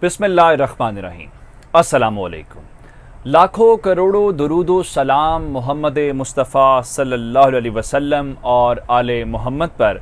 बिस्मिल्लाहिर्रहमानिर्रहीम। अस्सलामुअलैकुम। लाखों करोड़ों दुरूदो सलाम मोहम्मद मुस्तफ़ा सल्लल्लाहु अलैहि वसल्लम और आले मोहम्मद पर।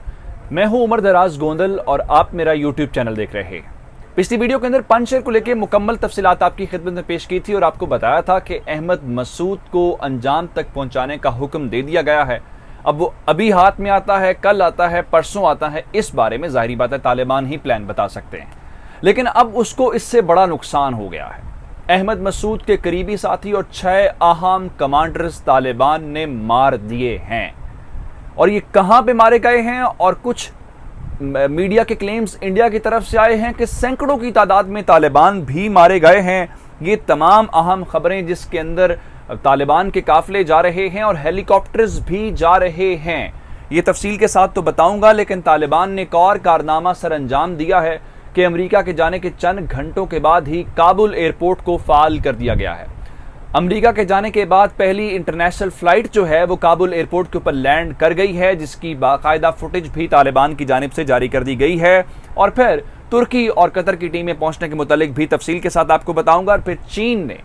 मैं हूं उमर दराज गोंदल और आप मेरा यूट्यूब चैनल देख रहे हैं। पिछली वीडियो के अंदर पंजशेर को लेकर मुकम्मल तफसीलात आपकी खिदमत में पेश की थी और आपको बताया था कि अहमद मसूद को अंजाम तक पहुंचाने का हुक्म दे दिया गया है। अब वो अभी हाथ में आता है, कल आता है, परसों आता है, इस बारे में जाहिर बात है तालिबान ही प्लान बता सकते हैं। लेकिन अब उसको इससे बड़ा नुकसान हो गया है। अहमद मसूद के करीबी साथी और 6 अहम कमांडर्स तालिबान ने मार दिए हैं। और ये कहां पे मारे गए हैं, और कुछ मीडिया के क्लेम्स इंडिया की तरफ से आए हैं कि सैकड़ों की तादाद में तालिबान भी मारे गए हैं। ये तमाम अहम खबरें जिसके अंदर तालिबान के काफिले जा रहे हैं और हेलीकॉप्टर्स भी जा रहे हैं, ये तफसील के साथ तो बताऊंगा। लेकिन तालिबान ने एक और कारनामा सर अंजाम दिया है कि अमेरिका के जाने के चंद घंटों के बाद ही काबुल एयरपोर्ट को फाल कर दिया गया है। अमेरिका के जाने के बाद पहली इंटरनेशनल फ्लाइट जो है वो काबुल एयरपोर्ट के ऊपर लैंड कर गई है, जिसकी बाकायदा फुटेज भी तालिबान की जानिब से जारी कर दी गई है। और फिर तुर्की और कतर की टीमें पहुंचने के मुतालिक भी तफसील के साथ आपको बताऊंगा। और फिर चीन ने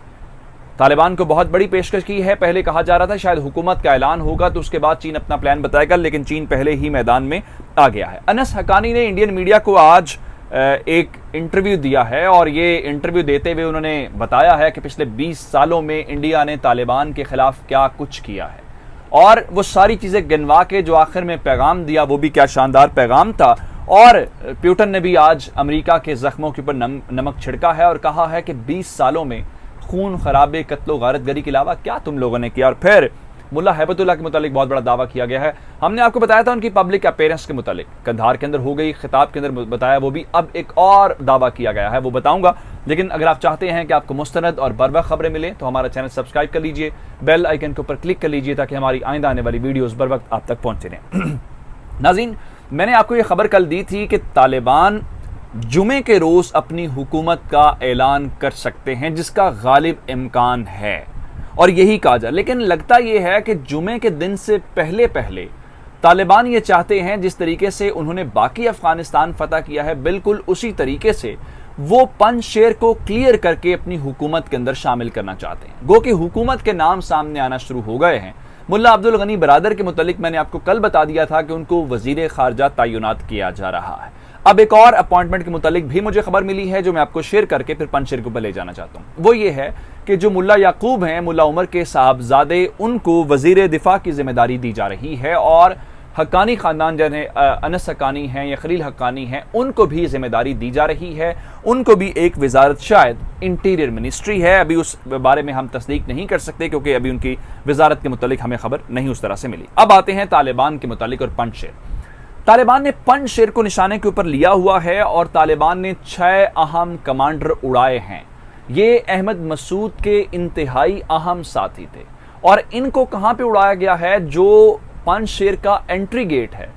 तालिबान को बहुत बड़ी पेशकश की है। पहले कहा जा रहा था शायद हुकूमत का ऐलान होगा तो उसके बाद चीन अपना प्लान बताएगा, लेकिन चीन पहले ही मैदान में आ गया है। अनस हक्कानी ने इंडियन मीडिया को आज एक इंटरव्यू दिया है और ये इंटरव्यू देते हुए उन्होंने बताया है कि पिछले 20 सालों में इंडिया ने तालिबान के खिलाफ क्या कुछ किया है, और वो सारी चीजें गिनवा के जो आखिर में पैगाम दिया वो भी क्या शानदार पैगाम था। और प्यूटन ने भी आज अमेरिका के जख्मों के ऊपर नमक छिड़का है और कहा है कि 20 सालों में खून खराबे, कत्लो गारतगरी के अलावा क्या तुम लोगों ने किया। और फिर मुल्ला हैबतुल्लाह के मुतालिक बहुत बड़ा दावा किया गया है। हमने आपको बताया था उनकी पब्लिक अपीयरेंस के मुतालिक, कंधार के अंदर हो गई, खिताब के अंदर बताया, वो भी अब एक और दावा किया गया है, वो बताऊंगा। लेकिन अगर आप चाहते हैं कि आपको मुस्तनद और बर वक्त खबरें मिले तो हमारा चैनल सब्सक्राइब कर लीजिए, बेल आइकन के ऊपर क्लिक कर लीजिए ताकि हमारी आइंदा आने वाली वीडियोस बर वक्त आप तक पहुंचते रहें। नाज़रीन, मैंने आपको ये खबर कल दी थी कि तालिबान जुमे के रोज अपनी हुकूमत का ऐलान कर सकते हैं, जिसका गालिब इम्कान है और यही कहा जाए। लेकिन लगता यह है कि जुमे के दिन से पहले पहले तालिबान ये चाहते हैं जिस तरीके से उन्होंने बाकी अफगानिस्तान फतह किया है, बिल्कुल उसी तरीके से वो पंजशेर को क्लियर करके अपनी हुकूमत के अंदर शामिल करना चाहते हैं। गो कि हुकूमत के नाम सामने आना शुरू हो गए हैं। मुल्ला अब्दुल गनी बरादर के मुतालिक मैंने आपको कल बता दिया था कि उनको वजीर खारजा तैनात किया जा रहा है। अब एक और अपॉइंटमेंट के मुतालिक भी मुझे खबर मिली है जो मैं आपको शेयर करके फिर पंजशेर के ऊपर ले जाना चाहता हूं। वो ये है कि जो मुल्ला याकूब हैं, मुल्ला उमर के साहबजादे, उनको वजीर दिफा की जिम्मेदारी दी जा रही है और हक्कानी खानदान जिन्हें अनस हक्कानी हैं या खलील हक्कानी हैं, उनको भी जिम्मेदारी दी जा रही है। उनको भी एक वजारत, शायद इंटीरियर मिनिस्ट्री है, अभी उस बारे में हम तस्दीक नहीं कर सकते क्योंकि अभी उनकी वजारत के मुतालिक हमें खबर नहीं उस तरह से मिली। अब आते हैं तालिबान के मुतालिक और पंजशेर। तालिबान ने पंजशेर को निशाने के ऊपर लिया हुआ है और तालिबान ने 6 अहम कमांडर उड़ाए हैं। ये अहमद मसूद के इंतहाई अहम साथी थे और इनको कहां पे उड़ाया गया है, जो पंजशेर का एंट्री गेट है,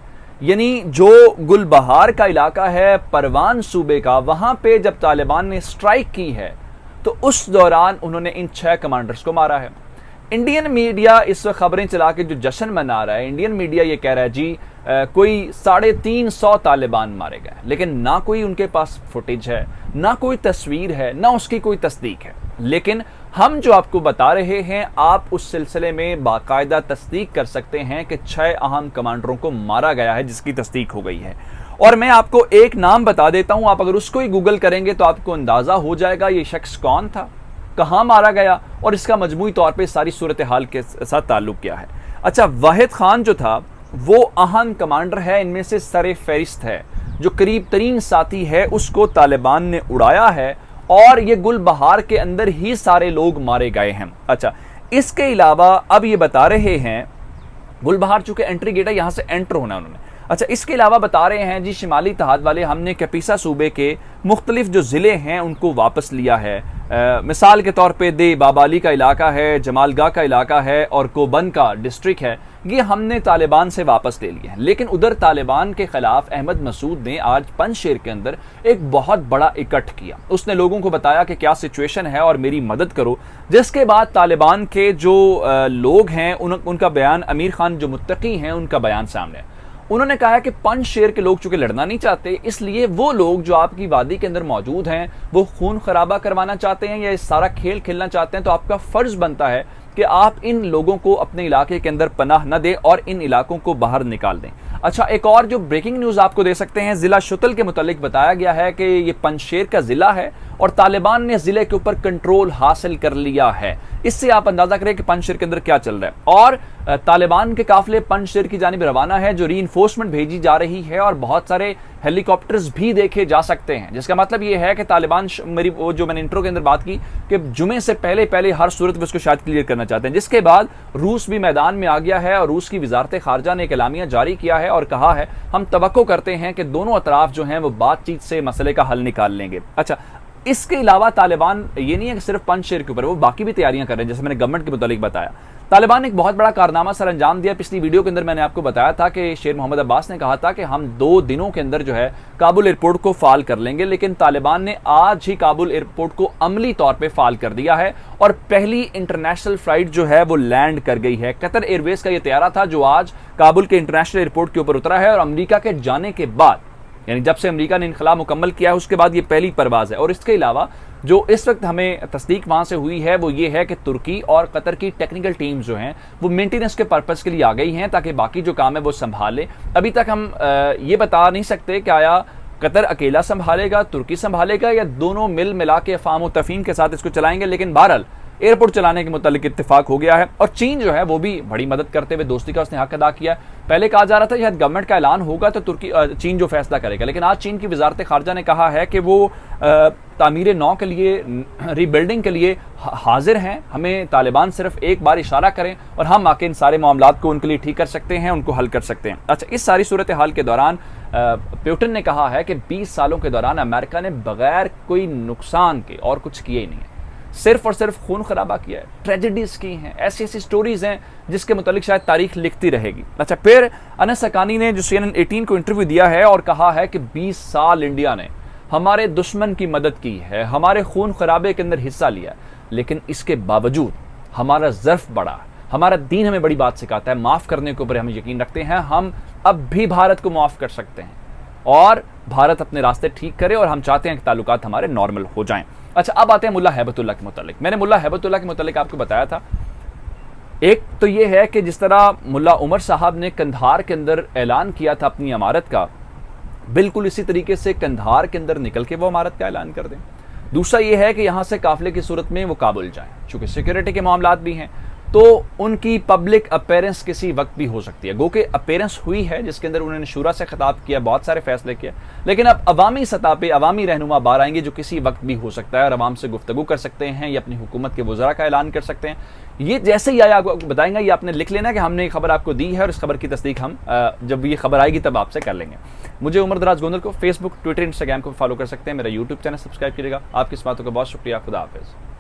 यानी जो गुलबहार का इलाका है परवान सूबे का, वहां पे जब तालिबान ने स्ट्राइक की है तो उस दौरान उन्होंने इन 6 कमांडर्स को मारा है। इंडियन मीडिया इस वक्त खबरें चला के जो जश्न मना रहा है, इंडियन मीडिया ये कह रहा है जी कोई 350 तालिबान मारे गए, लेकिन ना कोई उनके पास फुटेज है, ना कोई तस्वीर है, ना उसकी कोई तस्दीक है। लेकिन हम जो आपको बता रहे हैं, आप उस सिलसिले में बाकायदा तस्दीक कर सकते हैं कि 6 अहम कमांडरों को मारा गया है, जिसकी तस्दीक हो गई है। और मैं आपको एक नाम बता देता हूं, आप अगर उसको ही गूगल करेंगे तो आपको अंदाजा हो जाएगा ये शख्स कौन था, कहां मारा गया और इसका मजमूई तौर पे सारी सूरत हाल के साथ ताल्लुक क्या है। अच्छा, वाहिद खान जो था वो अहम कमांडर है, इनमें से सरे फहरिस्त है, जो करीब तरीन साथी है, उसको तालिबान ने उड़ाया है और ये गुलबहार के अंदर ही सारे लोग मारे गए हैं। अच्छा, इसके अलावा अब ये बता रहे हैं, गुलबहार चूंकि एंट्री गेट है, यहां से एंटर होना है उन्होंने। अच्छा, इसके अलावा बता रहे हैं जी शिमाली तहाद वाले, हमने कैपिसा सूबे के मुख्तलिफ जो ज़िले हैं उनको वापस लिया है। मिसाल के तौर पे दे बाबाली का इलाका है, जमालगाह का इलाका है और कोबन का डिस्ट्रिक्ट है, ये हमने तालिबान से वापस ले लिए हैं। लेकिन उधर तालिबान के खिलाफ अहमद मसूद ने आज पंजशेर के अंदर एक बहुत बड़ा इकट्ठ किया। उसने लोगों को बताया कि क्या सिचुएशन है और मेरी मदद करो, जिसके बाद तालिबान के जो लोग हैं उनका बयान, अमीर खान जो मुत्तकी हैं उनका बयान सामने है। उन्होंने कहा है कि पंजशेर के लोग चूंकि लड़ना नहीं चाहते, इसलिए वो लोग जो आपकी वादी के अंदर मौजूद हैं वो खून खराबा करवाना चाहते हैं या इस सारा खेल खेलना चाहते हैं, तो आपका फर्ज बनता है कि आप इन लोगों को अपने इलाके के अंदर पनाह न दें और इन इलाकों को बाहर निकाल दें। अच्छा, एक और जो ब्रेकिंग न्यूज आपको दे सकते हैं, जिला शुतल के मुतालिक बताया गया है कि ये पंजशेर का जिला है और तालिबान ने जिले के ऊपर कंट्रोल हासिल कर लिया है। इससे आप अंदाजा करें कि पंजशेर के अंदर क्या चल रहा है। और तालिबान के काफिले पंजशेर की जानिब रवाना है, जो रीइंफोर्समेंट भेजी जा रही है और बहुत सारे हेलीकॉप्टर्स भी देखे जा सकते हैं, जिसका मतलब ये है कि तालिबान, मेरी वो जो मैंने इंट्रो के अंदर बात की कि जुमे से पहले हर सूरत में उसको शायद क्लियर करना चाहते हैं, जिसके बाद रूस भी मैदान में आ गया है और रूस की वजारत खारजा ने एक एलामिया जारी किया है और कहा है हम तवक्को करते हैं कि दोनों अतराफ जो हैं वो बातचीत से मसले का हल निकाल लेंगे। अच्छा, इसके अलावा तालिबान ये नहीं है कि सिर्फ पंजशेर के ऊपर, वो बाकी भी तैयारियां कर रहे हैं, जैसे मैंने गवर्नमेंट के मुतालिक बताया। तालिबान ने एक बहुत बड़ा कारनामा सर अंजाम दिया। पिछली वीडियो के अंदर मैंने आपको बताया था कि शेर मोहम्मद अब्बास ने कहा था कि हम 2 दिनों के अंदर जो है काबुल एयरपोर्ट को फाल कर लेंगे, लेकिन तालिबान ने आज ही काबुल एयरपोर्ट को अमली तौर पे फाल कर दिया है और पहली इंटरनेशनल फ्लाइट जो है वो लैंड कर गई है। कतर एयरवेज का ये तैयारा था जो आज काबुल के इंटरनेशनल एयरपोर्ट के ऊपर उतरा है और अमरीका के जाने के बाद, यानी जब से अमेरिका ने इनखला मुकम्मल किया है उसके बाद ये पहली परवाज है। और इसके अलावा जो इस वक्त हमें तस्दीक वहां से हुई है वो ये है कि तुर्की और कतर की टेक्निकल टीम्स जो हैं वो मेंटेनेंस के पर्पस के लिए आ गई हैं ताकि बाकी जो काम है वो संभाले। अभी तक हम ये बता नहीं सकते कि आया कतर अकेला संभालेगा, तुर्की संभालेगा या दोनों मिल मिला के अफाम और तफहीम के साथ इसको चलाएंगे, लेकिन बहरहाल एयरपोर्ट चलाने के मुतालिक इत्तेफाक हो गया है। और चीन जो है वो भी बड़ी मदद करते हुए दोस्ती का उसने हक अदा किया। पहले कहा जा रहा था शायद गवर्नमेंट का ऐलान होगा तो चीन जो फैसला करेगा, लेकिन आज चीन की वजारत खारजा ने कहा है कि वो तामीर नौ के लिए, रीबिल्डिंग के लिए हाजिर हैं। हमें तालिबान सिर्फ एक बार इशारा करें और हम आके इन सारे मामलात को उनके लिए ठीक कर सकते हैं, उनको हल कर सकते हैं। अच्छा, इस सारी सूरत हाल के दौरान प्यूटन ने कहा है कि 20 सालों के दौरान अमेरिका ने बगैर कोई नुकसान के और कुछ किए ही नहीं है, सिर्फ और सिर्फ खून खराबा किया है, ट्रेजेडीज की हैं, ऐसी ऐसी स्टोरीज हैं जिसके मुतालिक शायद तारीख लिखती रहेगी। अच्छा, फिर अनस हक्कानी ने जो CNN 18 को इंटरव्यू दिया है और कहा है कि 20 साल इंडिया ने हमारे दुश्मन की मदद की है, हमारे खून खराबे के अंदर हिस्सा लिया, लेकिन इसके बावजूद हमारा ज़र्फ बड़ा, हमारा दीन हमें बड़ी बात सिखाता है, माफ़ करने के ऊपर हम यकीन रखते हैं। हम अब भी भारत को माफ़ कर सकते हैं और भारत अपने रास्ते ठीक करे और हम चाहते हैं कि ताल्लुकात हमारे नॉर्मल हो जाएं। अच्छा, अब आते हैं मुल्ला हैबतुल्लाह के मुतालिक। मैंने मुल्ला हैबतुल्लाह के मुतालिक आपको बताया था, एक तो ये है कि जिस तरह मुल्ला उमर साहब ने कंधार के अंदर ऐलान किया था अपनी इमारत का, बिल्कुल इसी तरीके से कंधार के अंदर निकल के वो इमारत का ऐलान कर दें। दूसरा ये है कि यहाँ से काफिले की सूरत में वो काबुल जाएं, चूंकि सिक्योरिटी के मामलात भी हैं तो उनकी पब्लिक अपीयरेंस किसी वक्त भी हो सकती है। गो के अपीयरेंस हुई है जिसके अंदर उन्होंने शूरा से खिताब किया, बहुत सारे फैसले किए, लेकिन अब अवामी सतह पे अवामी रहनुमा बाहर आएंगे जो किसी वक्त भी हो सकता है और अवाम से गुफ्तगू कर सकते हैं या अपनी हुकूमत के वज़रा का ऐलान कर सकते हैं। ये जैसे ही आया आपको बताएंगे, ये आपने लिख लेना कि हमने ये खबर आपको दी है और इस खबर की तस्दीक हम जब ये खबर आएगी तब आपसे कर लेंगे। मुझे उमर दराज गोंदल को फेसबुक, ट्विटर, इंस्टाग्राम को फॉलो कर सकते हैं। मेरा यूट्यूब चैनल सब्सक्राइब करिएगा। आपकी इस बातों का बहुत शुक्रिया। खुदा हाफिज़।